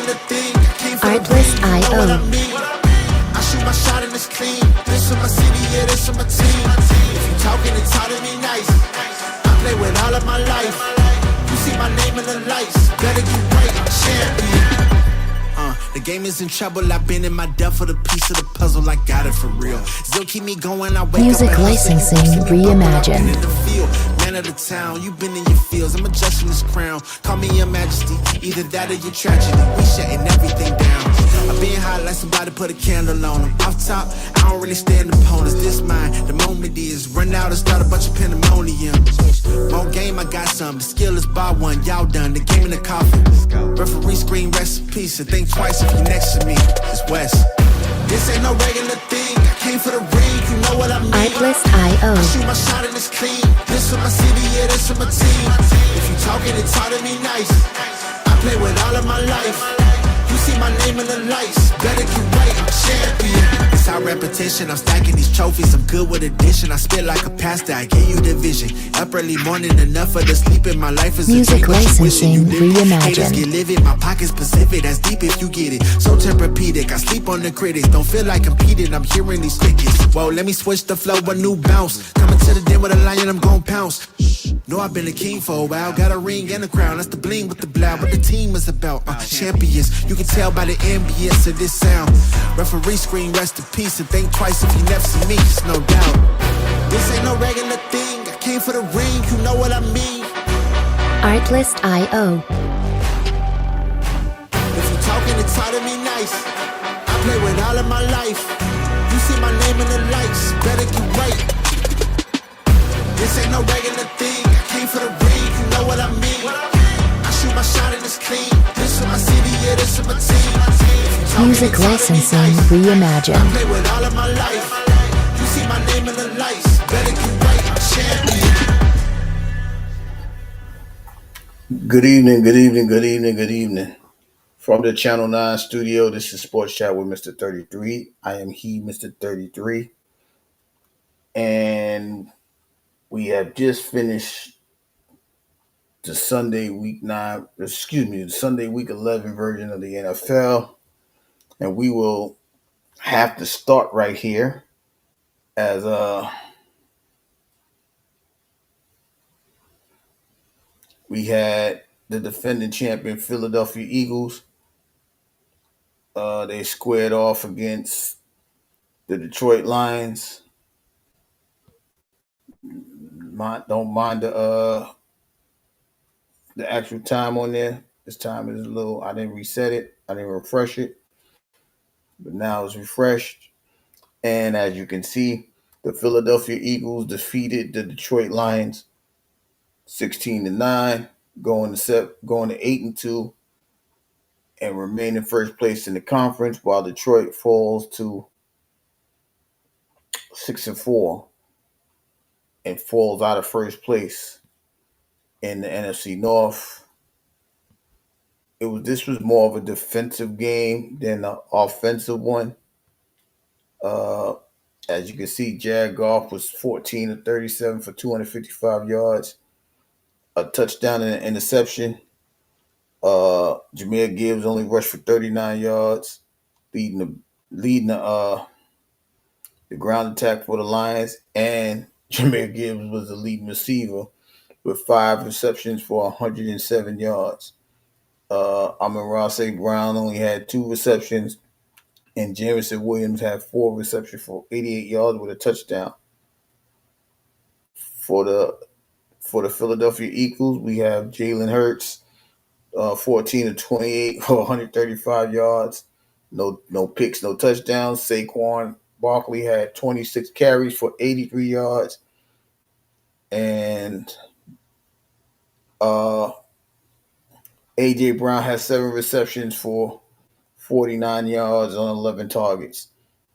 regular thing. I came for the Artlist ring, you know what I IO. mean. I shoot my shot and it's clean. This for my city, yeah, this for my team. If you talking, it's talking me nice. I play with all of my life. You see my name in the lights. Better get right, I'm champion. The game is in trouble. I've been in my depth for the piece of the puzzle. I got it for real. Still keep me going. I wake Music up and licensing reimagined. in the field, man of the town. You've been in your fields. I'm adjusting this crown. Call me your majesty. Either that or your tragedy. We shutting everything down. I've been hot like somebody put a candle on them. Off top, I don't really stand opponents. This mine. The moment is run out and start a bunch of pandemonium. More game, I got some. The skill is bar one. Y'all done. The game in the coffin. Referee screen recipe. So think twice if you next to me. It's West. This ain't no regular thing. I came for the ring. You know what I mean. Artlist IO. I shoot my shot and it's clean. This for my city, yeah, this for my team. If you talking, it's talking me nice. I play with all of my life. You see my name in the lights. Better get right, I'm champion. It's our repetition. I'm stacking these trophies. I'm good with addition. I spit like a pastor. I gave you the vision. Up early morning, enough for the sleep in my life is Music a dream. licensing reimagined. Haters get livid. My pocket's Pacific. That's deep if you get it. So therapeutic. I sleep on the critics. Don't feel like competing. I'm hearing these crickets. Whoa, let me switch the flow. A new bounce. Coming to the den with a lion. I'm gon' pounce. Know I've been a king for a while. Got a ring and a crown. That's the bling with the blow. What the team is about. Champions. You can tell by the ambience of this sound. Referee screen, rest in peace. And think twice if you never see me. It's no doubt. This ain't no regular thing. I came for the ring. You know what I mean. Artlist IO. If you talking, it's hard to me nice. I play with all of my life. You see my name in the lights. Better get right. This ain't no regular thing. I came for the ring. You know what I mean. I shoot my shot and it's clean. This for my city, yeah, this for my team. Music licensing I reimagined. play with all of my life. You see my name in the lights. Better get right, I'm champion. Good evening, good evening, good evening, good evening. From the Channel 9 studio, this is Sports Chat with Mr. 33. I am he, Mr. 33. And we have just finished the Sunday week 11 version of the NFL. And we will have to start right here as we had the defending champion Philadelphia Eagles. They squared off against the Detroit Lions. Don't mind the actual time on there. This time is a little. I didn't reset it. I didn't refresh it, but now it's refreshed. And as you can see, the Philadelphia Eagles defeated the Detroit Lions 16-9, going to 8-2, and remain in first place in the conference, while Detroit falls to 6-4 and falls out of first place in the NFC North. This was more of a defensive game than an offensive one. As you can see, Jared Goff was 14 of 37 for 255 yards, a touchdown and an interception. Jahmyr Gibbs only rushed for 39 yards, leading the ground attack for the Lions, and Jahmyr Gibbs was the leading receiver with 5 receptions for 107 yards. Amon-Ra St. Brown only had 2 receptions, and Jameson Williams had 4 receptions for 88 yards with a touchdown. For the Philadelphia Eagles, we have Jalen Hurts, 14 of 28 for 135 yards, no picks, no touchdowns. Saquon Barkley had 26 carries for 83 yards, and A.J. Brown has 7 receptions for 49 yards on 11 targets.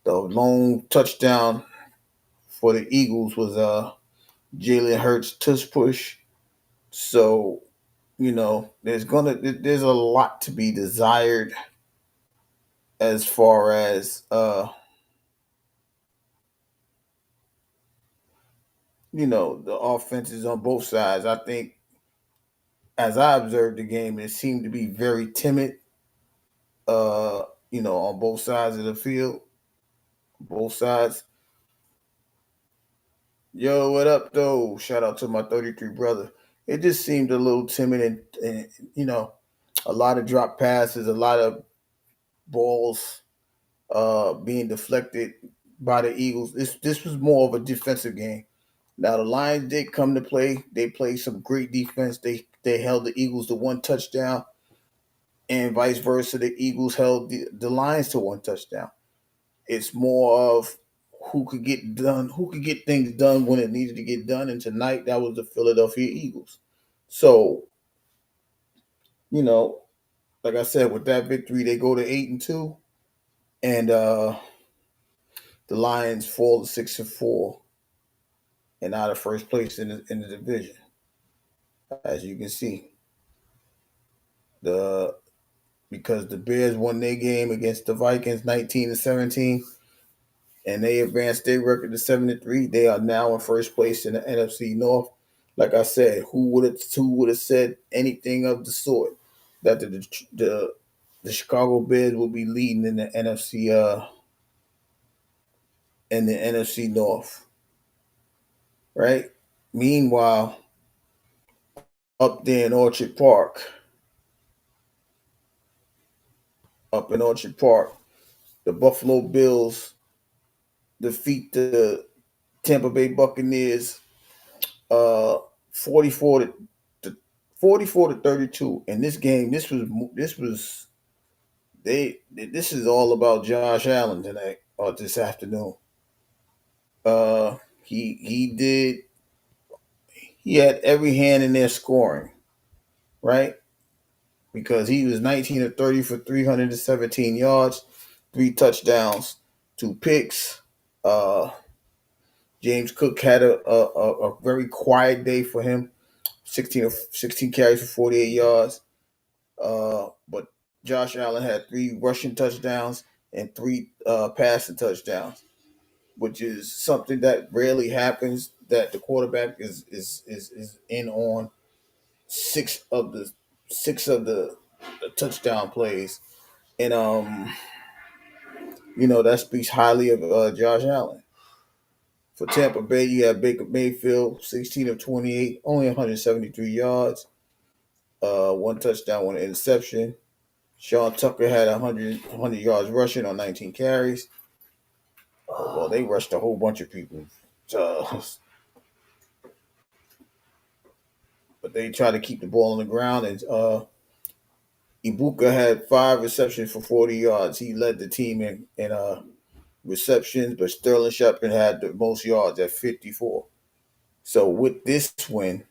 The lone touchdown for the Eagles was Jalen Hurts tush push. So, there's a lot to be desired as far as the offenses on both sides. I think as I observed the game, it seemed to be very timid uh, on both sides of the field, both sides. Yo, what up, though? Shout out to my 33 brother. It just seemed a little timid and a lot of drop passes, a lot of balls being deflected by the Eagles. This was more of a defensive game. Now the Lions did come to play. They played some great defense. They held the Eagles to one touchdown, and vice versa. The Eagles held the Lions to one touchdown. It's more of who could get things done when it needed to get done. And tonight that was the Philadelphia Eagles. So, you know, like I said, with that victory, they go to 8-2, and the Lions fall to 6-4 and out of first place in the division. As you can see, the because the Bears won their game against the Vikings 19-17, and they advanced their record to 7-3. They are now in first place in the NFC North. Like I said, who would have said anything of the sort that the Chicago Bears will be leading in the NFC North, right? Meanwhile, up there in Orchard Park, up in Orchard Park, the Buffalo Bills defeat the Tampa Bay Buccaneers uh 44 to 44 to 32. In this game, this is all about Josh Allen tonight or this afternoon. He he had every hand in there scoring, right? Because he was 19 of 30 for 317 yards, three touchdowns, two picks. James Cook had a very quiet day for him, 16 carries for 48 yards. But Josh Allen had three rushing touchdowns and three passing touchdowns, which is something that rarely happens. That the quarterback is in on six of the the touchdown plays, and that speaks highly of Josh Allen. For Tampa Bay, you have Baker Mayfield, 16 of 28, only 173 yards, one touchdown, one interception. Sean Tucker had 100 yards rushing on 19 carries. Well, they rushed a whole bunch of people. Uh, but they tried to keep the ball on the ground. And Ibuka had 5 receptions for 40 yards. He led the team in receptions, but Sterling Shepard had the most yards at 54. So with this win,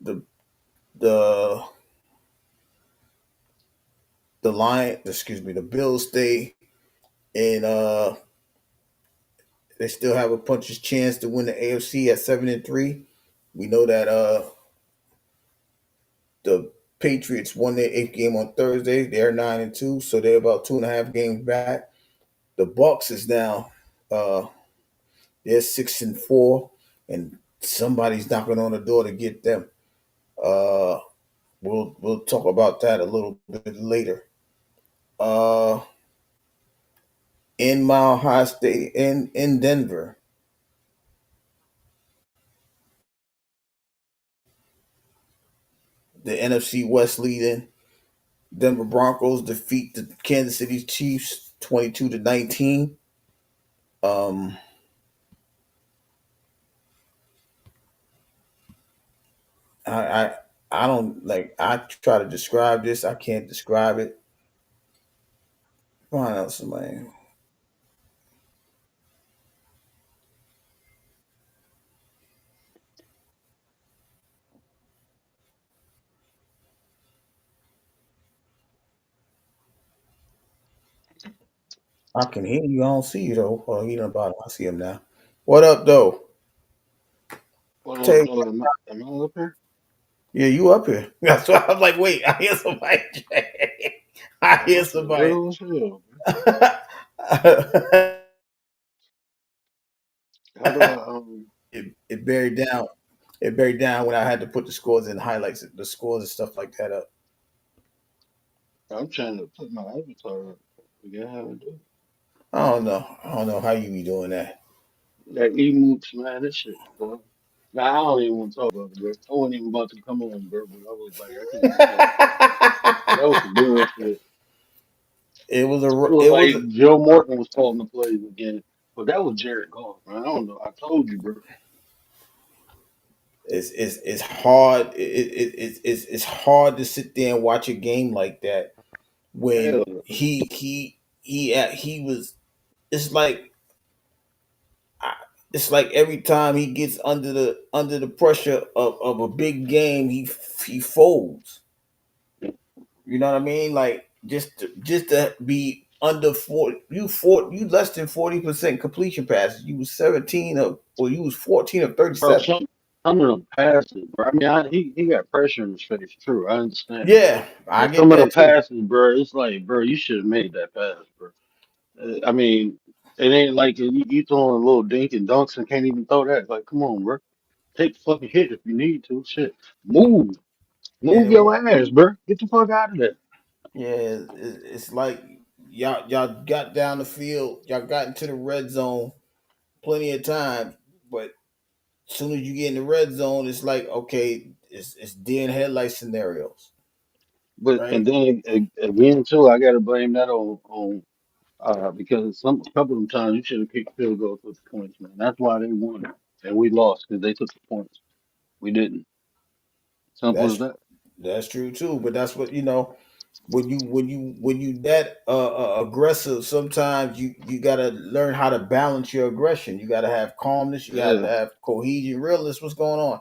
the the the Bills stay in they still have a puncher's chance to win the AFC at 7-3. We know that the Patriots won their eighth game on Thursday. They're 9-2, so they're about 2.5 games back. The Bucks is now they're 6-4, and somebody's knocking on the door to get them. Uh, we'll talk about that a little bit later. Uh, in Mile High State in Denver, the NFC West leading Denver Broncos defeat the Kansas City Chiefs 22-19. Um, I, I I don't like. I try to describe this. I can't describe it. Find out somebody. I can hear you. I don't see you though. Oh, he done about. I see him now. What up though? What up, Tay, though? Am I up here? yeah, you up here? That's why I'm like, wait. I hear somebody. I I'm hear up here somebody. early as hell. How do I It buried down. It buried down when I had to put the scores and highlights, the scores and stuff like that up. I'm trying to put my avatar up. Forget how to do it. I don't know. I don't know how you be doing that. That emotes, man, that shit, bro. Now, I don't even want to talk about it, bro. I wasn't even about to come on, bro, but I was like, I can't even talk about it. That was some bullshit. It was it like was Joe Morton was calling the plays again, but that was Jared Goff, man. I don't know. I told you, bro. it's hard it's hard to sit there and watch a game like that when Hell, he was it's like it's like every time he gets under the pressure of a big game he folds. You know what I mean? Like just to be under 40, you less than 40% completion passes. You was 17 of or you was 14 of bro, 37. some of them passes, bro. I mean, he got pressure in his face, true. I understand that. Yeah, I But get some of the that too. passes, bro, it's like, bro, you should have made that pass, bro. I mean, it ain't like you throwing a little dink and dunks and can't even throw that. Like, come on, bro. Take the fucking hit if you need to. Shit. Move. And Move it, your ass, bro. Get the fuck out of there. yeah, it's like y'all got down the field, y'all got into the red zone plenty of times, but as soon as you get in the red zone, it's like okay, it's deer in headlight scenarios, But right? and then again too, I gotta blame that on because some a couple of times you should have kicked field goals with the points, man. That's why they won and we lost because they took the points. We didn't. Simple as That's that. that's true too. But that's what when you that aggressive. Sometimes you gotta learn how to balance your aggression. You gotta have calmness. You have to Yeah. have cohesion. Realness. What's going on?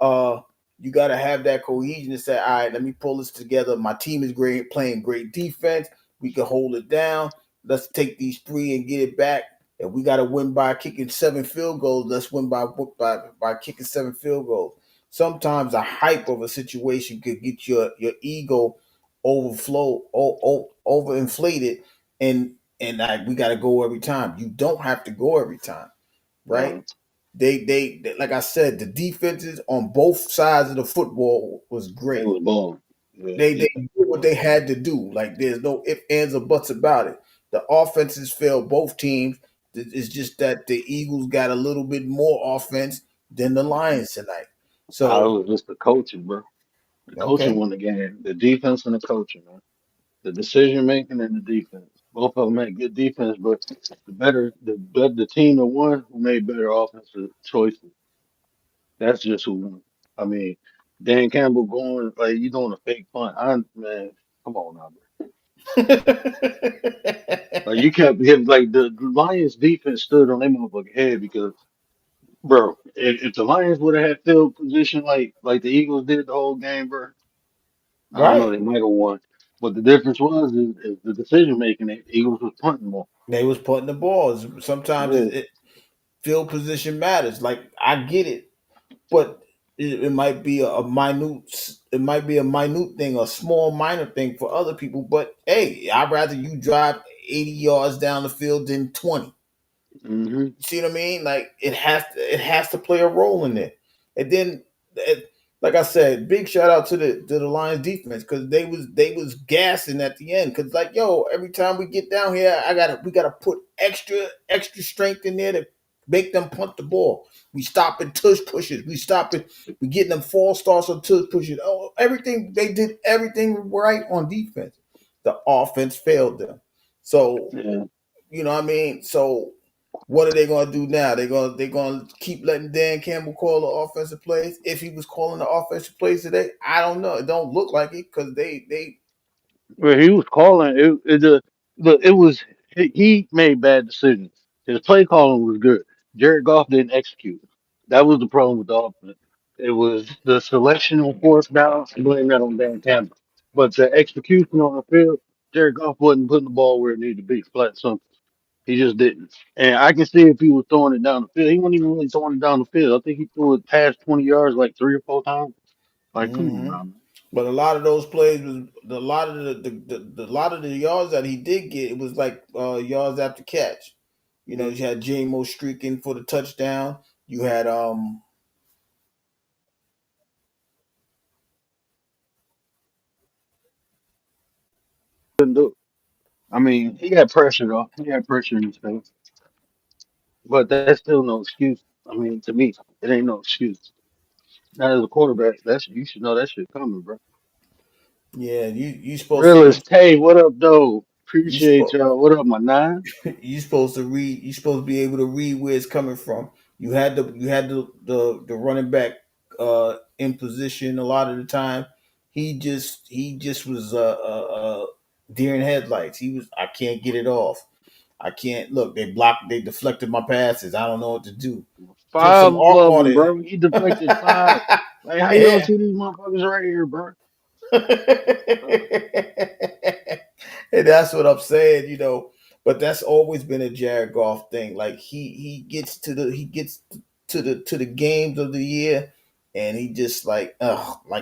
uh you got to have that cohesion to say, all right, let me pull this together. My team is great, playing great defense. We can hold it down. Let's take these three and get it back. If we got to win by kicking 7 field goals, let's win by kicking 7 field goals. Sometimes the hype of a situation could get your ego overinflated, and like we got to go every time. You don't have to go every time, right? Uh, They like I said, the defenses on both sides of the football was they great. was balling. Yeah, They defense did was what balling. they had to do. Like there's no ifs, ands, or buts about it. The offenses failed both teams. It's just that the Eagles got a little bit more offense than the Lions tonight. I So was just the coaching, bro. The coaching okay, won the game. The defense and the coaching, man. The decision making and the defense. Both of them had good defense, but the team that won who made better offensive choices. That's just who won. I mean, Dan Campbell going like you doing a fake punt. Man, come on now, bro. Like you kept hitting like the Lions defense stood on their motherfucking head because bro, if the Lions would have had field position like the Eagles did the whole game, bro, I don't know, right? they might have won. But the difference is the decision making. The Eagles was punting more. They was putting the balls. Sometimes Yeah. field position matters. Like I get it, but it might be a minute thing, a small minor thing for other people. But hey, I'd rather you drive 80 yards down the field than 20. Hmm. You see what I mean? Like it has to play a role in it. And then like I said, big shout out to the Lions defense because they was gassing at the end. Cause like, yo, every time we get down here, we gotta put extra strength in there to make them punt the ball. We stopping tush pushes. We getting them false starts on tush pushes. Oh, everything they did everything right on defense. The offense failed them. So Yeah. you know what I mean? So what are they going to do now? They going to keep letting Dan Campbell call the offensive plays. If he was calling the offensive plays today, I don't know. It don't look like it because they Where he was calling it was he made bad decisions. His play calling was good. Jared Goff didn't execute. That was the problem with the offense. It was the selection on fourth down. I blame that on Dan Campbell. But the execution on the field, Jared Goff wasn't putting the ball where it needed to be. Flat simple. He just didn't. And I can see if he was throwing it down the field. He wasn't even really throwing it down the field. I think he threw it past 20 yards like 3 or 4 times. Like, come on mhm. now, man. But a lot of those plays was a lot of the lot of the yards that he did get. It was like yards after catch. You know, Mhm. you had J-Mo streaking for the touchdown. You had couldn't do it. I mean, he got pressure though. He got pressure in his face, but that's still no excuse. I mean, to me, it ain't no excuse. Not as a quarterback, that's you should know that shit coming, bro. Yeah, you supposed to Realist Tay, what up, though? you Appreciate supposed y'all. What up, my nine? you supposed to read. You supposed to be able to read where it's coming from. You had the running back in position a lot of the time. He just was deer in headlights. He was I can't get it off. I can't look. They deflected my passes. I don't know what to do. Put Five some arc of on them, it. bro. He deflected five. Like, how you don't Yeah. see these motherfuckers right here, bro? And that's what I'm saying, But that's always been a Jared Goff thing. Like he gets to the games of the year, and he just like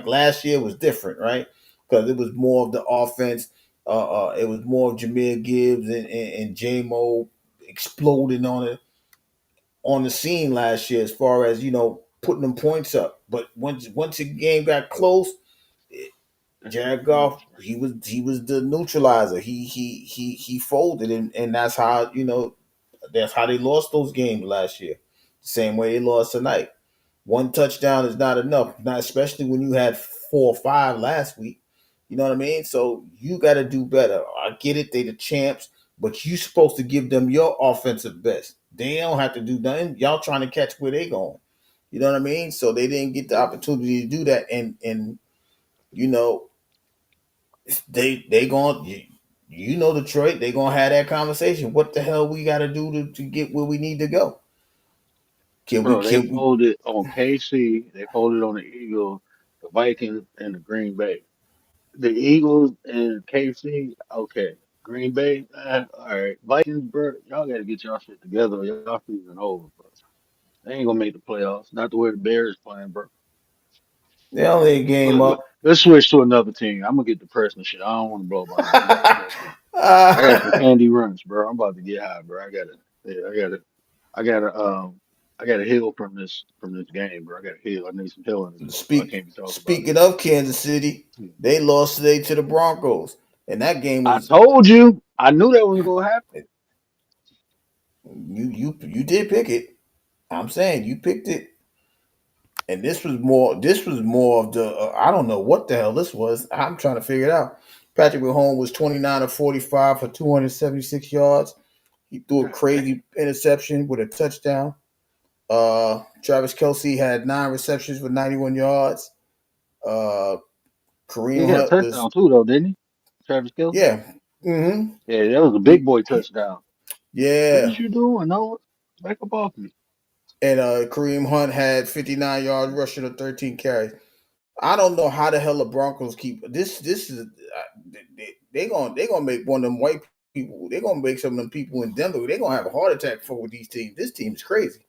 last year was different, right? Because it was more of the offense. It was more of Jameer Gibbs and J-Mo exploding on the scene last year as far as putting them points up. But once the game got close, Jared Goff, he was the neutralizer. He folded, and that's how they lost those games last year. The same way they lost tonight. One touchdown is not enough, not especially when you had 4 or 5 last week. You know what I mean? So you got to do better. I get it; they the champs, but you supposed to give them your offensive best. They don't have to do nothing. Y'all trying to catch where they going. You know what I mean? So they didn't get the opportunity to do that, and you know they going Detroit, they gonna have that conversation. What the hell we got to do to get where we need to go? Can we Bro, they can we folded on KC. They folded on the Eagles, the Vikings, and the Green Bay. The Eagles and KC, okay. Green Bay, all right. Vikings, bro, y'all got to get y'all shit together. Or y'all season over, bro. They ain't gonna make the playoffs. Not the way the Bears playing, bro. they only a game But up? let's switch to another team. I'm gonna get depressed and shit. I don't want to blow my nose. Let me get back to. I got some candy runs, bro. I'm about to get high, bro. Yeah, I gotta, I gotta heal from this game, bro. I gotta heal. I need some healing today, so I Speak can't be talking about speaking of Kansas City, it. they lost today to the Broncos, and that game I was told you. I knew that was gonna happen. you did pick it. I'm saying you picked it, and this was more of the I don't know what the hell this was. I'm trying to figure it out. Patrick Mahomes was 29 of 45 for 276 yards. He threw a God damn. crazy interception with a touchdown. Travis Kelsey had 9 receptions for 91 yards. Uh, He Kareem got a Hunt was touchdown too, though, didn't he? Travis Kelce. yeah, hmm Yeah, that was a big he, boy he touchdown. What yeah, is you doing? No, back up off me. and Kareem Hunt had 59 yards rushing of 13 carries. I don't know how the hell the Broncos keep this. This is they gonna make one of them white people. They're gonna make some of them people in Denver. They're gonna have a heart attack for with these teams. This team is crazy.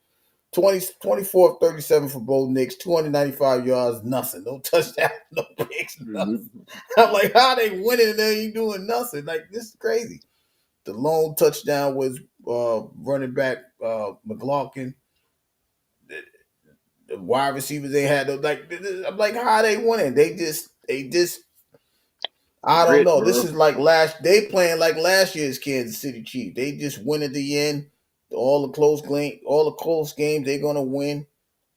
24 37 for Bo Nix, 295 yards, nothing. No touchdown, no picks, nothing. Mhm. I'm like, how they winning and they ain't doing nothing? Like, this is crazy. The lone touchdown was running back McLaughlin. The wide receivers they had, I'm like, how they winning? They just, I don't Grit, know. This bro. is they playing like last year's Kansas City Chiefs. They just win at the end. All the close games they're gonna win.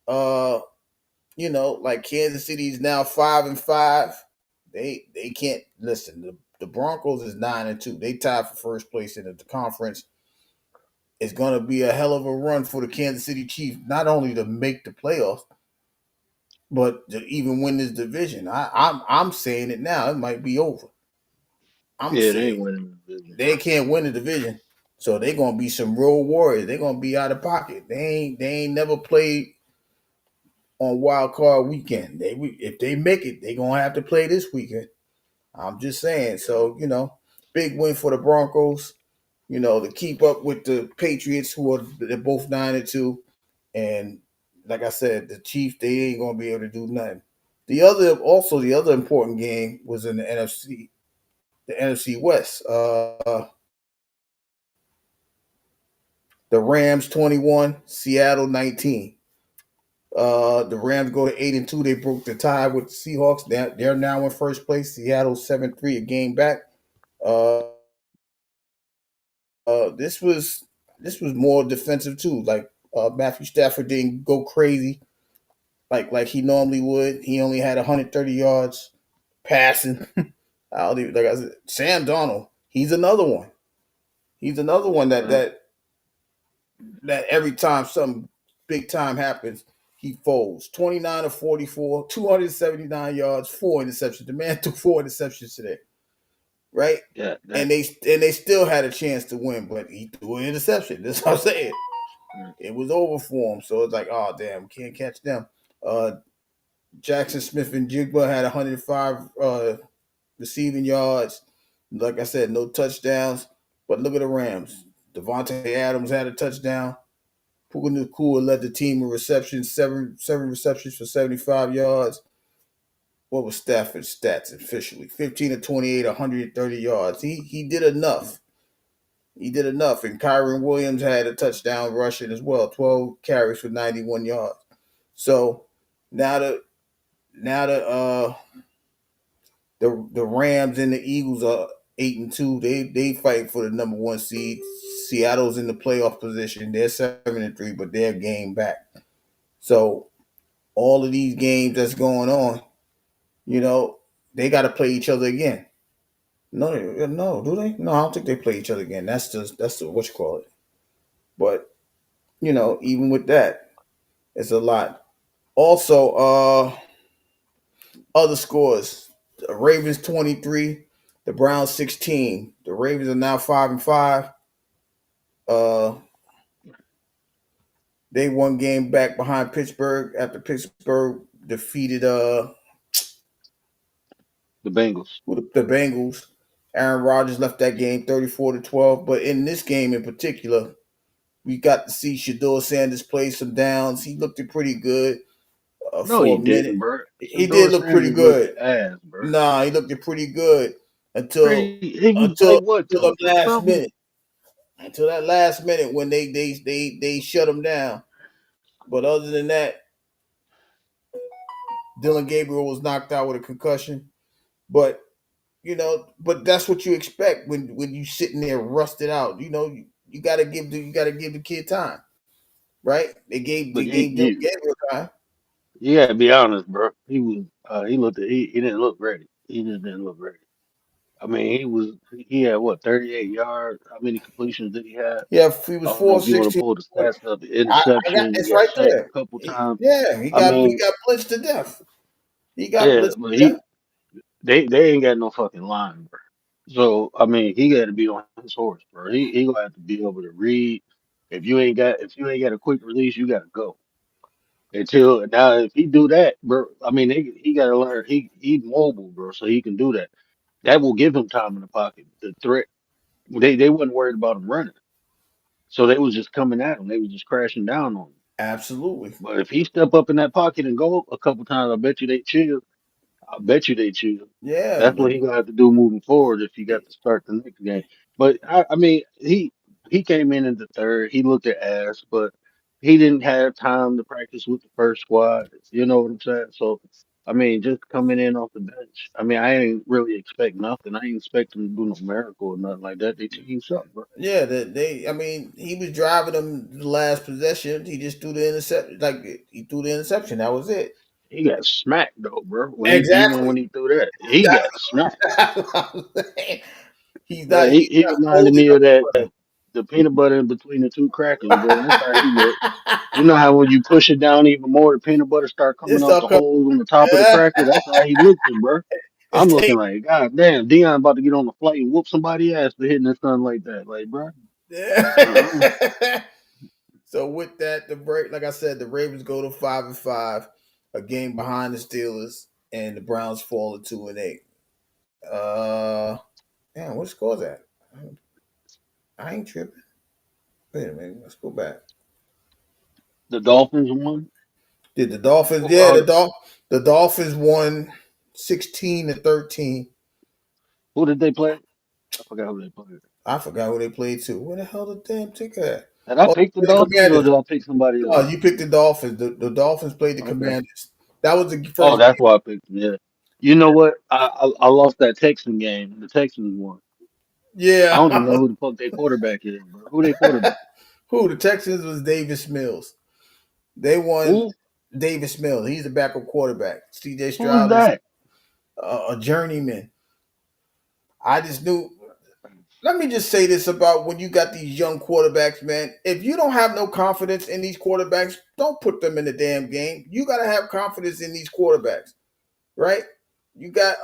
Uh, like Kansas City is now 5-5. They can't listen. The Broncos is 9-2. They tied for first place in the conference. It's gonna be a hell of a run for the Kansas City Chiefs, not only to make the playoffs, but to even win this division. I'm saying it now. It might be over. I'm Yeah, they ain't saying winning the division, they bro. can't win the division, so they're gonna be some road warriors. They're gonna be out of pocket. They ain't never played on wild card weekend. If they make it, they gonna have to play this weekend. I'm just saying. So big win for the Broncos. To keep up with the Patriots, they're both 9-2, and like I said, the Chiefs they ain't gonna be able to do nothing. The other important game was in the NFC West. The Rams 21, Seattle 19. The Rams go to 8-2. They broke the tie with the Seahawks. They're now in first place. Seattle 7-3, a game back. Uh, this was more defensive too. Like Matthew Stafford didn't go crazy like he normally would. He only had 130 yards passing. Like I said, Sam Donald, he's another one. He's another one that Uh, every time something big time happens, he folds. 29 of 44, 279 yards, four interceptions. The man threw four interceptions today, right? yeah, And that. they still had a chance to win, but he threw an interception. That's what I'm saying. Mm. It was over for him. So it's like, oh damn, can't catch them. Uh Jackson Smith and Jigba had 105 receiving yards. Like I said, no touchdowns. But look at the Rams. Devontae Adams had a touchdown. Puka Nakua led the team in receptions, seven receptions for 75 yards. What was Stafford's stats officially? 15 to 28, 130 yards. He did enough. He did enough. And Kyron Williams had a touchdown rushing as well, 12 carries for 91 yards. So now the Rams and the Eagles are 8-2. They fight for the number one seed. Seattle's in the playoff position. They're 7-3, but they're game back. So all of these games that's going on, you know, they got to play each other again. No, no, do they? No, I don't think they play each other again. That's the what you call it. But even with that, it's a lot. Also, other scores: the Ravens 23, the Browns 16. The Ravens are now 5-5. Uh, they one game back behind Pittsburgh after Pittsburgh defeated The Bengals. the Bengals. Aaron Rodgers left that game 34-12. But in this game in particular, we got to see Shador Sanders play some downs. He looked pretty good No, for he a minute. didn't, bro. He did Shador look pretty Sanders looked good. ass, bro. Nah, he looked pretty good Bro, until he was until like what, until the 2 for last something? minute. Until that last minute when they shut him down. But other than that, Dylan Gabriel was knocked out with a concussion. But but that's what you expect when you sitting there rusted out. You gotta give the kid time, right? But They gave Dylan you Gabriel time. you gotta be honest, bro. He didn't look ready. He just didn't look ready. I mean, he had what, 38 yards? How many completions did he have? Yeah, he I was don't know four if you want to sixteen. pull the stats up. The I got interception, he it's got right sacked there. a couple times. Yeah, he I mean, got blitzed to death. He got yeah, blitzed but to death. they ain't got no fucking line, bro. So I mean, he got to be on his horse, bro. He gonna have to be able to read. If you ain't got a quick release, you gotta go. Until now, if he do that, bro, I mean, he got to learn. He mobile, bro, so he can do that. That will give him time in the pocket. The threat, they wasn't worried about him running, so they was just coming at him. They was just crashing down on him. Absolutely. But if he step up in that pocket and go a couple times, I bet you they chill. I bet you they chill. Yeah, That's but what he gonna have to do moving forward if he got to start the next game. But I mean, he came in the third. He looked at ass, but he didn't have time to practice with the first squad. You know what I'm saying? So I mean, just coming in off the bench. I mean, I ain't really expect nothing. I ain't expect him to do no miracle or nothing like that. They team suck, bro. yeah, I mean, he was driving them the last possession. He just threw the interception. Like he threw the interception. That was it. He got smacked though, bro. Even Exactly. when he threw that, he got smacked. That's what I'm saying. Bro, He's he not reminded holding me up of that for the peanut butter in between the two crackers, bro. That's how he looked. them. You know how when you push it down even more, the peanut butter start coming It's out all the coming. holes on the top of the cracker? That's how he looking, bro. I'm It's looking like, God damn, Dion about to get on the flight and whoop somebody ass for hitting his son like that. Like, bro, uh-uh. So with that, the break, like I said, the Ravens go to 5-5, a game behind the Steelers, and the Browns fall to 2-8. Uh, damn, what score is that? I ain't tripping. Wait a minute, let's go back. The Dolphins won. Did the Dolphins? Yeah, Uh, the Dolphins won 16-13. who did they play? I forgot who they played. I forgot who they played to. Where the hell the damn ticket at? Did I Oh, pick the they played the Dolphins or Commanders. did I pick somebody else? No, you picked the Dolphins. The Dolphins played the Okay. Commanders. That was the Oh, first that's game. why I picked them. Yeah. You know what? I lost that Texan game. The Texans won. I Yeah. don't even know who the fuck their quarterback is, bro. Who their quarterback? Who? The Texans was Davis Mills. They won Who? Davis Mills. He's the backup quarterback. CJ Who is Stroud is that? a journeyman. I just knew. Let me just say this about when you got these young quarterbacks, man. If you don't have no confidence in these quarterbacks, don't put them in the damn game. You got to have confidence in these quarterbacks, right? You got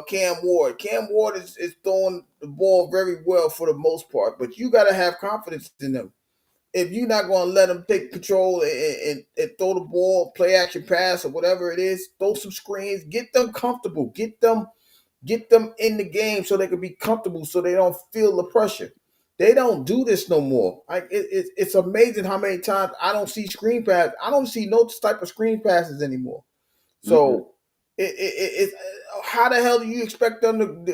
Cam Ward. Cam Ward is throwing the ball very well for the most part, but you got to have confidence in them. If you're not going to let them take control and throw the ball, play action pass or whatever it is, throw some screens, get them comfortable, get them in the game so they can be comfortable, so they don't feel the pressure. They don't do this no more. It's amazing how many times I don't see screen pass. I don't see no type of screen passes anymore. Mm-mm. So how the hell do you expect them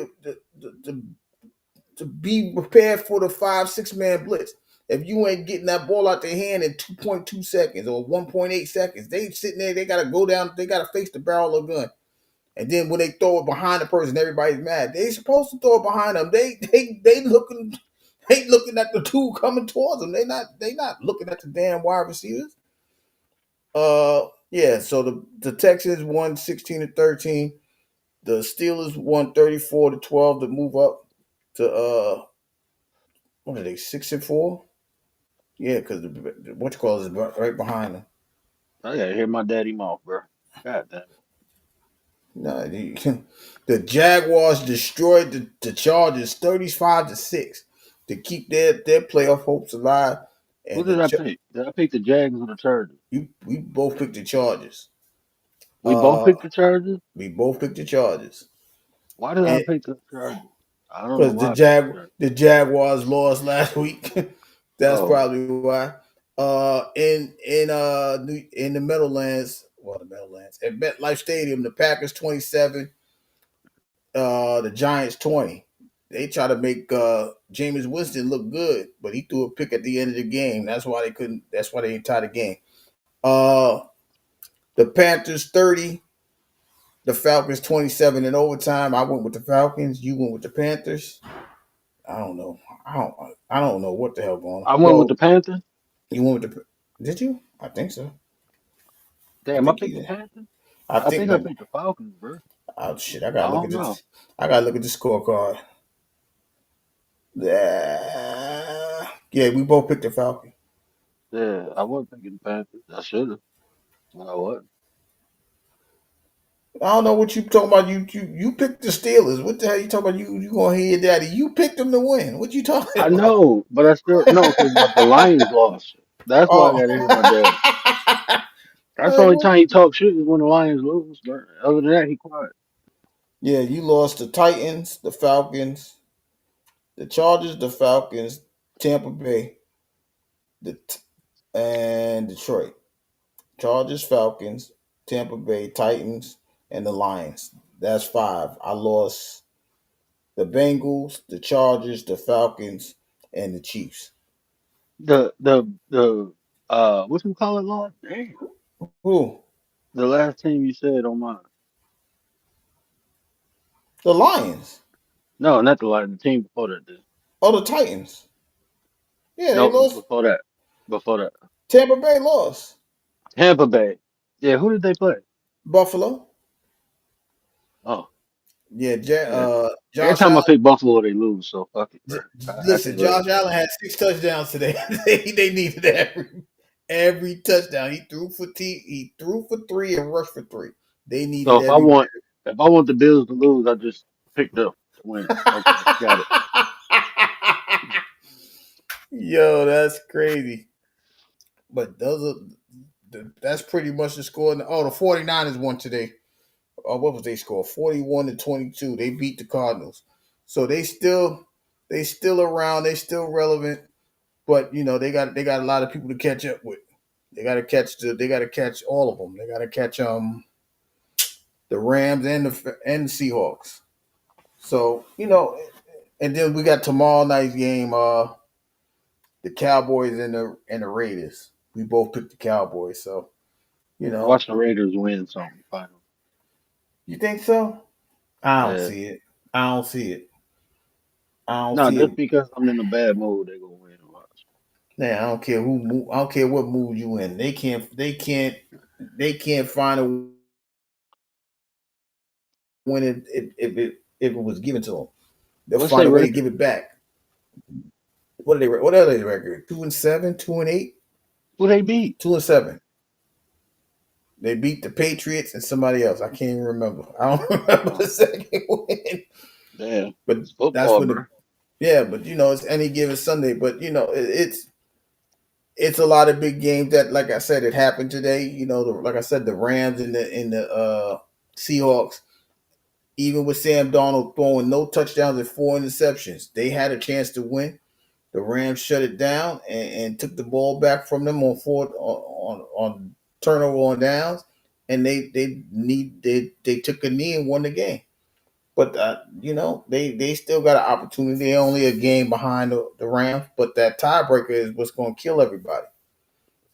to be prepared for the 5-6 man blitz? If you ain't getting that ball out their hand in 2.2 seconds or 1.8 seconds, they sitting there, they gotta go down, they gotta face the barrel of the gun. And then when they throw it behind the person, everybody's mad. They supposed to throw it behind them. They looking at the two coming towards them. They not looking at the damn wide receivers. Yeah, so the Texans won 16-13. The Steelers won 34-12 to move up to what are they, 6-4? Yeah, because what you call is right behind them. I gotta hear my daddy mouth, bro. God damn it. No, the Jaguars destroyed the Chargers 35-6 to keep their playoff hopes alive. Who And did I pick? Did I pick the Jags or the Chargers? we both picked the Chargers. We both picked the Chargers? We both picked the Chargers, Why did I and pick the Chargers? I don't know because why I picked the Chargers. the Jaguars lost last week. That's Oh, probably why. In the Meadowlands, well, the Meadowlands at MetLife Stadium, the Packers 27, the Giants 20. They try to make Jameis Winston look good, but he threw a pick at the end of the game. That's why they couldn't. That's why they didn't tie the game. Uh, the Panthers 30, the Falcons 27 in overtime. I went with the Falcons. You went with the Panthers. I don't know. I don't know what the hell going on. I went with Well, the Panthers. you went with the. Did you? I think so. I Damn, I think picked you the did. Panthers. I I think think I no. picked the Falcons, bro. Oh shit! I I gotta look at don't know. this. I gotta look at the scorecard. Yeah, we both picked the Falcons. Yeah, I wasn't picking the Panthers. I should have. I wasn't. I don't know what you talking about. You picked the Steelers. What the hell you talking about? You gonna hear your daddy? You picked them to win. What you talking I about? know, but I still no, because the Lions lost. That's why I Oh. got to hear my daddy. That's the Hey, only what? time he talks shit is when the Lions lose. But other than that, he quiet. Yeah, you lost the Titans, the Falcons, the Chargers, the Falcons, Tampa Bay, and Detroit. Chargers, Falcons, Tampa Bay, Titans, and the Lions. That's five. I lost the Bengals, the Chargers, the Falcons, and the Chiefs. The what you call it, Lord? Damn. Who? The last team you said on mine. The Lions. No, not the Lions. The team before that. Oh, the Titans. Yeah, they No, lost. before that. Before that. Tampa Bay lost. Tampa Bay. Yeah, who did they play? Buffalo. Oh, Yeah, yeah. Every Josh time I Allen. pick Buffalo, they lose. So fuck it, bro. I can Listen, live Josh with that. Allen had 6 touchdowns today. They needed every touchdown. He threw for three and rushed for three. They So needed every. if I want the Bills to lose, I just pick them to win. Okay, got it. Yo, that's crazy. But that's pretty much the score. Oh, the 49ers won today. What was they score? 41-22. They beat the Cardinals. So they still around. They still relevant. But they got a lot of people to catch up with. They got to catch all of them. They got to catch the Rams and the Seahawks. So and then we got tomorrow night's game. The Cowboys and the Raiders. We both picked the Cowboys. So you know, Watch the Raiders win something final. you think so? I don't Yeah, see it. I don't see it. I don't No, see just it. because I'm in a bad mood, they gonna win. Watch. Man, I don't care who. I don't care what mood you in. They can't. They can't. They can't find a win if it was given to them. They'll What's find their a way to record? give it back. What are they? What are they record? 2-7, 2-8, Who they beat? 2-7. They beat the Patriots and somebody else. I can't even remember. I don't remember the Oh, second win. damn. But It's that's football, when bro. the yeah. But it's any given Sunday. But it's a lot of big games that, like I said, it happened today. Like I said, the Rams and the Seahawks. Even with Sam Darnold throwing no touchdowns and 4 interceptions, they had a chance to win. The Rams shut it down and took the ball back from them on turnover on downs, and they took a knee and won the game. But they still got an opportunity. They're only a game behind the Rams, but that tiebreaker is what's going to kill everybody,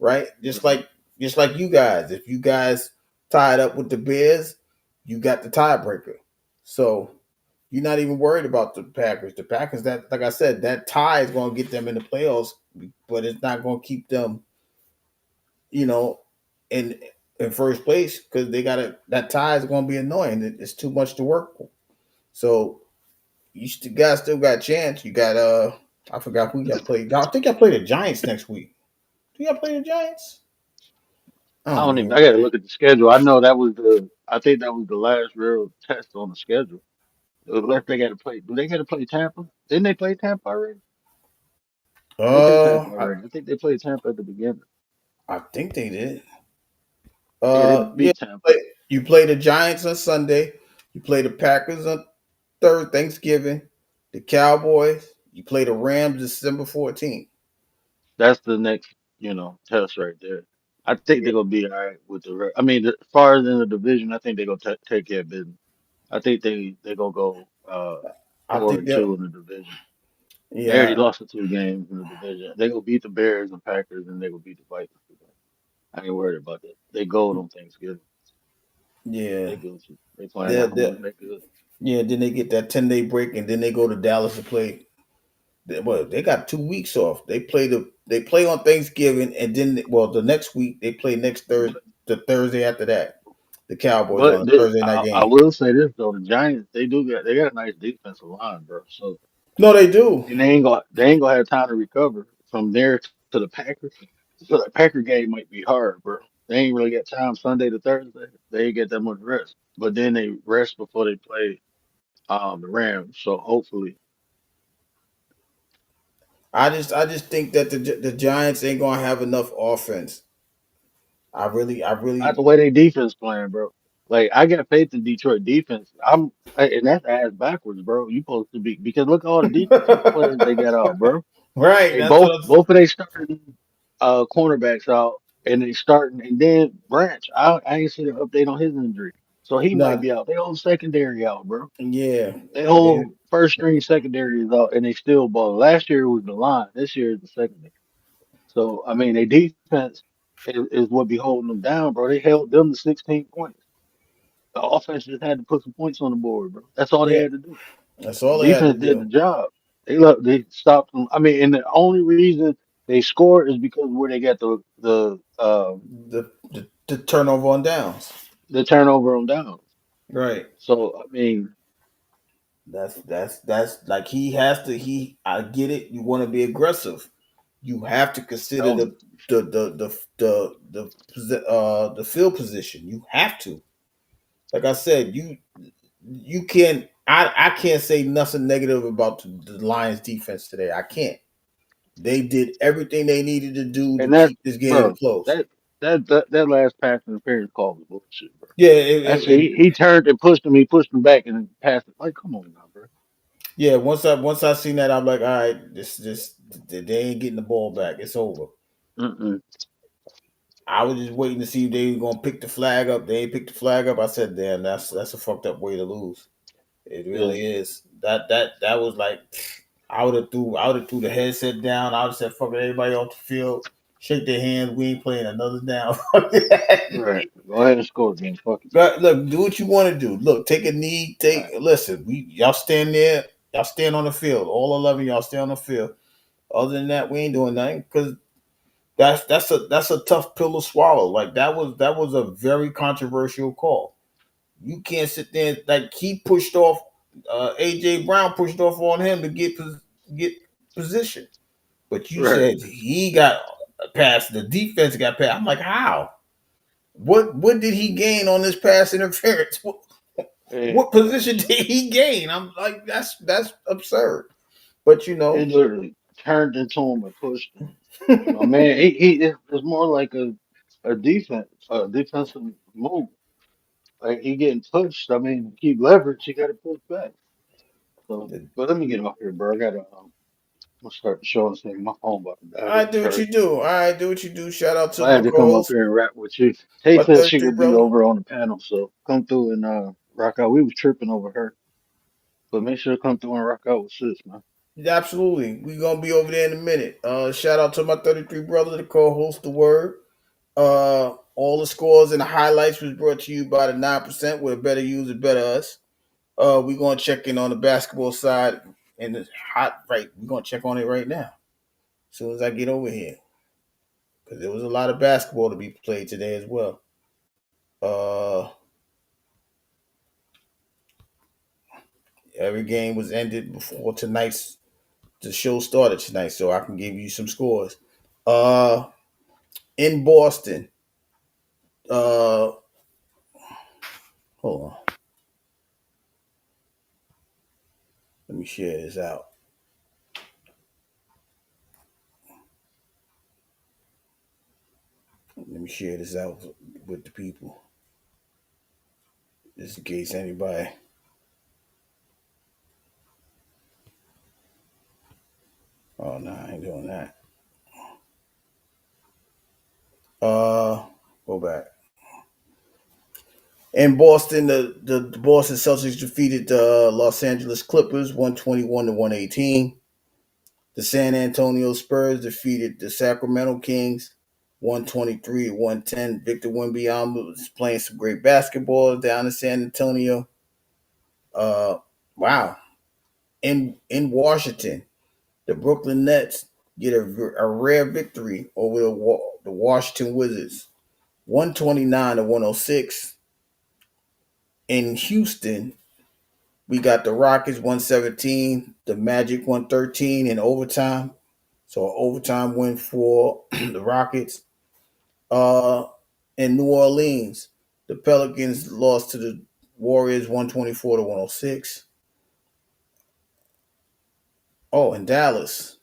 right? Just like you guys. If you guys tied up with the Bears, you got the tiebreaker. So you're not even worried about the Packers. The Packers, that, like I said, that tie is going to get them in the playoffs, but it's not going to keep them, you know, in in first place because that tie is going to be annoying. It's too much to work for. So guys still got a chance. You got I forgot who y'all played. I think y'all play the Giants next week. Do y'all play the Giants? I I don't don't even. even. I gotta look at the schedule. I know that was the. I think that was the last real test on the schedule. Unless they got to play. Do they got to play Tampa? Didn't they play Tampa already? They played Tampa I already. I think they played Tampa at the beginning. I think they did. Yeah, they Yeah. beat Tampa. You play the Giants on Sunday. You play the Packers on third Thanksgiving. The Cowboys. You play the Rams December 14th. That's the next, test right there. I think they're gonna be all right with the. I mean, as far as in the division, I think they're gonna take care of business. I think they gonna go I four think and that. two in the division. They already Yeah. lost the 2 games in the division. They gonna beat the Bears and Packers, and they gonna beat the Vikings. I ain't worried about that. They gold on Thanksgiving. Yeah. They good. They playing They're, at they're, home. They good. yeah. Then they get that 10-day break, and then they go to Dallas to play. They got 2 weeks off. They play on Thanksgiving, and then the next week they play next Thursday, the Thursday after that. The Cowboys on But a Thursday night I game. will say this though, the Giants they got a nice defensive line, bro. So No, they do. and they ain't gonna have time to recover from there to the Packers. So the Packer game might be hard, bro. They ain't really got time Sunday to Thursday. They ain't get that much rest. But then they rest before they play the Rams. So hopefully I just think that the Giants ain't gonna have enough offense. I really. not the way they defense playing, bro. Like I got faith in Detroit defense. And that's ass backwards, bro. You supposed to be because look at all the defensive players they got out, bro. Right. They That's what both I'm. both of they starting cornerbacks out and they starting and then Branch. I ain't seen an update on his injury. So he might Not. be out. They whole secondary out, bro. Yeah. They They, whole first string secondary is out and they still ball. Last year it was the line. This year is the secondary. So I mean their defense is what be holding them down, bro. They held them to 16 points. The offense just had to put some points on the board, bro. That's all they yeah. had to do. That's all they had to Defense did the do. job. They stopped them. I mean, and the only reason they scored is because where they got The turnover on downs. the turnover on downs. Right. So I mean, That's like he has to. I get it. You want to be aggressive. You have to consider no, the field position. You have to. Like I said, you can't. I can't say nothing negative about the Lions defense today. I can't. They did everything they needed to do to and that keep this game bro, close. that last pass interference call was bullshit, bro. Yeah, Actually, he turned and pushed him. He pushed him back and then passed it. Like, come on now, bro. yeah. Once I seen that, I'm like, all right, this they ain't getting the ball back. It's over. Mm-mm. I was just waiting to see if they were gonna pick the flag up. They ain't picked the flag up. I said, damn, that's a fucked up way to lose. It Yeah, really is. That was like I would have threw the headset down. I would have said, fuck it, everybody off the field. Shake their hands. We ain't playing another down. right. Go ahead and score again. Fuck it. But look, do what you want to do. Look, take a knee. Right. Listen. Y'all stand there. Y'all stand on the field. All 11 y'all stay on the field. Other than that, we ain't doing nothing because that's a tough pill to swallow. Like that was a very controversial call. You can't sit there like he pushed off. AJ Brown pushed off on him to get position, but you Right. said he got past the defense got past. I'm like, how? What did he gain on this pass interference? And What position did he gain? I'm like, that's absurd. But it literally turned into him and pushed him. My man, it's more like a defensive move. Like he getting pushed. I mean, keep leverage. He got to push back. So, but let me get off here, bro. I gotta I'm gonna start the show and say my phone about to die. I Getting do what you charged. do. All right, do what you do. Shout out to I my had to come up co-host, here and rap with you. Tay my said she 33 would be brother. over on the panel, so come through and rock out. We was tripping over her, but make sure to come through and rock out with sis, man. Yeah, absolutely. We're gonna be over there in a minute. Shout out to my 33 brother, the co-host, the word. All the scores and the highlights was brought to you by the 9%, where better use better us. We're gonna check in on the basketball side and it's hot right. We're gonna check on it right now. As soon as I get over here. Because there was a lot of basketball to be played today as well. Uh every game was ended before tonight's the show started tonight, so I can give you some scores. Uh in Boston, uh hold on. Let me share this out. Let me share this out with the people. Just in case anybody. Oh no, I ain't doing that. Go back. In Boston, the Boston Celtics defeated the Los Angeles Clippers 121 to 118. The San Antonio Spurs defeated the Sacramento Kings 123 to 110. Victor Wembanyama was playing some great basketball down in San Antonio. Uh, wow. In Washington, the Brooklyn Nets get a rare victory over the Washington Wizards 129 to 106. In Houston, we got the Rockets 117, the Magic 113 in overtime. So an overtime win for the Rockets. Uh, in New Orleans, the Pelicans lost to the Warriors 124 to 106. Oh, in Dallas,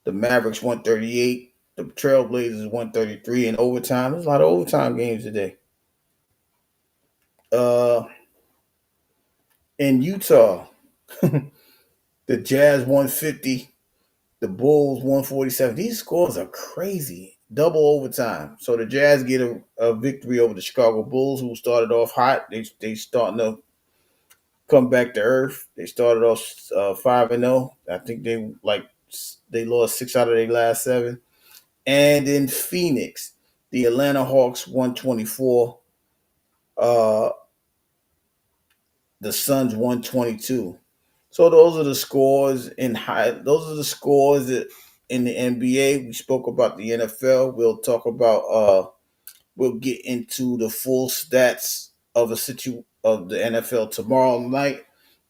the Mavericks 138, the Trailblazers 133 in overtime. There's a lot of overtime games today. Uh, in Utah, the Jazz 150, the Bulls 147. These scores are crazy. Double overtime. So the Jazz get a victory over the Chicago Bulls, who started off hot. They starting to come back to earth. They started off 5-0. I think they lost 6 out of their last 7. And in Phoenix, the Atlanta Hawks 124. Uh, the Suns 122. So those are the scores in high. Those are the scores that in the NBA. We spoke about the NFL. We'll talk about. We'll get into the full stats of of the NFL tomorrow night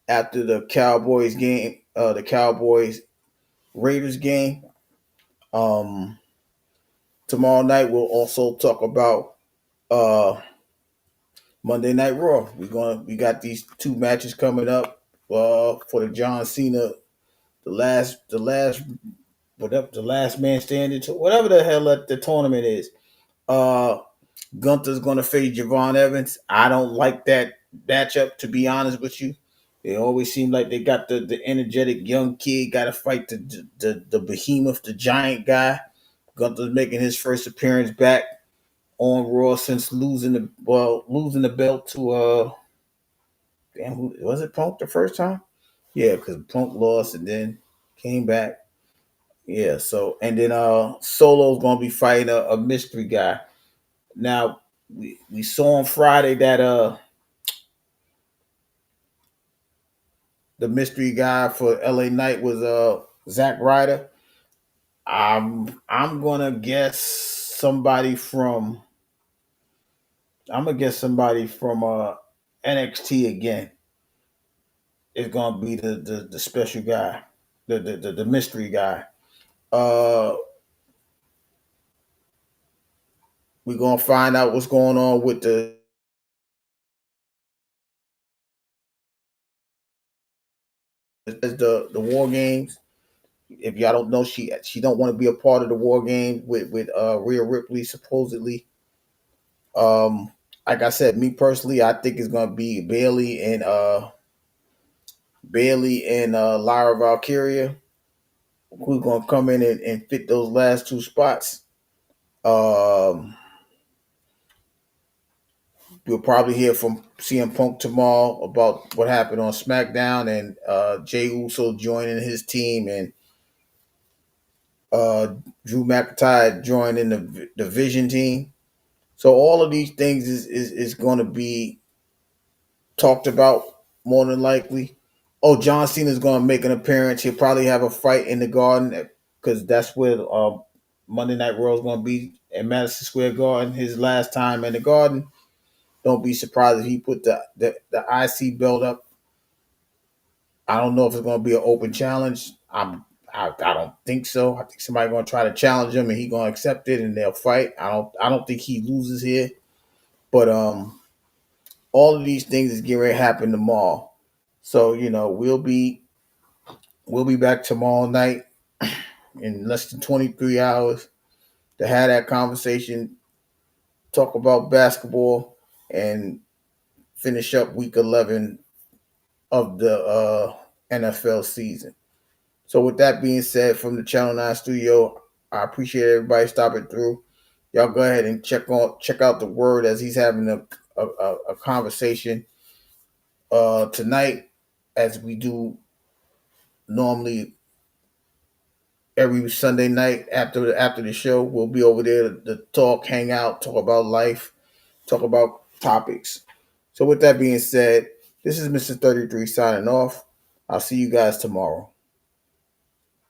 after the Cowboys game. The Cowboys Raiders game. Um, Tomorrow night we'll also talk about Monday Night Raw. We got these 2 matches coming up for the John Cena, the last whatever the last man standing to whatever the hell the tournament is. Uh Gunther's gonna face Javon Evans. I don't like that matchup, to be honest with you. They always seem like they got the energetic young kid got to fight the behemoth, the giant guy. Gunther's making his first appearance back on Raw since losing the belt to damn, who was it? Punk the first time? Yeah, because Punk lost and then came back. Yeah, so and then Solo's gonna be fighting a mystery guy. Now we saw on Friday that the mystery guy for LA Knight was Zack Ryder. I'm gonna guess somebody from NXT again. Is gonna be the special guy, the mystery guy. Uh, we're gonna find out what's going on with the war games. If y'all don't know, she don't want to be a part of the war game with Rhea Ripley supposedly. Like I said, me personally, I think it's gonna be Bailey and Lyra Valkyria who's gonna come in and fit those last two spots. Um, we'll probably hear from CM Punk tomorrow about what happened on SmackDown and Jey Uso joining his team and Drew McIntyre joining the Vision team. So all of these things is going to be talked about more than likely. Oh, John Cena is going to make an appearance. He'll probably have a fight in the Garden because that's where Monday Night Raw is going to be at Madison Square Garden. His last time in the Garden. Don't be surprised if he put the IC belt up. I don't know if it's going to be an open challenge. I don't think so. I think somebody's going to try to challenge him and he's going to accept it and they'll fight. I don't think he loses here. But all of these things is getting ready to happen tomorrow. So, we'll be back tomorrow night in less than 23 hours to have that conversation, talk about basketball, and finish up week 11 of the NFL season. So with that being said, from the Channel 9 studio, I appreciate everybody stopping through. Y'all go ahead and check out the word as he's having a conversation tonight, as we do normally every Sunday night after the show. We'll be over there to talk, hang out, talk about life, talk about topics. So with that being said, this is Mr. 33 signing off. I'll see you guys tomorrow.